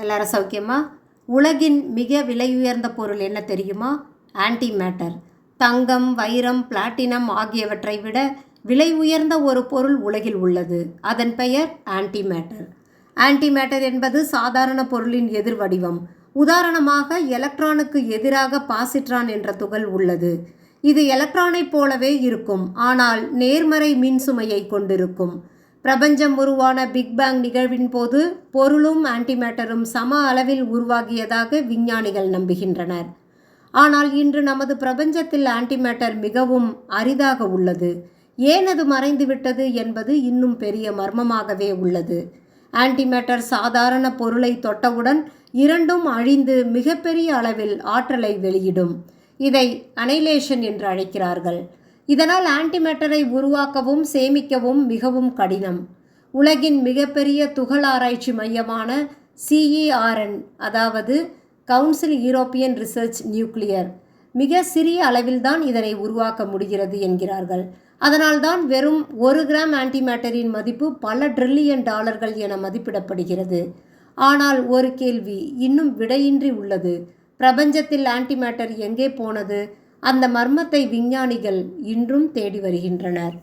எல்லாரும் சௌக்கியமா? உலகின் மிக விலை உயர்ந்த பொருள் என்ன தெரியுமா? Anti matter. தங்கம், வைரம், பிளாட்டினம் ஆகியவற்றை விட விலை உயர்ந்த ஒரு பொருள் உலகில் உள்ளது. அதன் பெயர் ஆன்டி மேட்டர். ஆன்டி மேட்டர் என்பது சாதாரண பொருளின் எதிர் வடிவம். உதாரணமாக, எலக்ட்ரானுக்கு எதிராக பாசிட்ரான் என்ற துகள் உள்ளது. இது எலக்ட்ரானைப் போலவே இருக்கும், ஆனால் நேர்மறை மின்சுமையை கொண்டிருக்கும். பிரபஞ்சம் உருவான பிக் பேங் நிகழ்வின் போது பொருளும் ஆன்டிமேட்டரும் சம அளவில் உருவாகியதாக விஞ்ஞானிகள் நம்புகின்றனர். ஆனால் இன்று நமது பிரபஞ்சத்தில் ஆன்டிமேட்டர் மிகவும் அரிதாக உள்ளது. ஏன் அது மறைந்துவிட்டது என்பது இன்னும் பெரிய மர்மமாகவே உள்ளது. ஆன்டிமேட்டர் சாதாரண பொருளை தொட்டவுடன் இரண்டும் அழிந்து மிகப்பெரிய அளவில் ஆற்றலை வெளியிடும். இதை அனைலேஷன் என்று அழைக்கிறார்கள். இதனால் ஆன்டிமேட்டரை உருவாக்கவும் சேமிக்கவும் மிகவும் கடினம். உலகின் மிகப்பெரிய துகள் ஆராய்ச்சி மையமான CERN, அதாவது கவுன்சில் யூரோப்பியன் ரிசர்ச் நியூக்ளியர், மிக சிறிய அளவில்தான் இதனை உருவாக்க முடிகிறது என்கிறார்கள். அதனால்தான் வெறும் 1 கிராம் ஆன்டிமேட்டரின் மதிப்பு பல $1 டிரில்லியன் என மதிப்பிடப்படுகிறது. ஆனால் ஒரு கேள்வி இன்னும் விடையின்றி உள்ளது. பிரபஞ்சத்தில் ஆன்டிமேட்டர் எங்கே போனது? அந்த மர்மத்தை விஞ்ஞானிகள் இன்றும் தேடி வருகின்றனர்.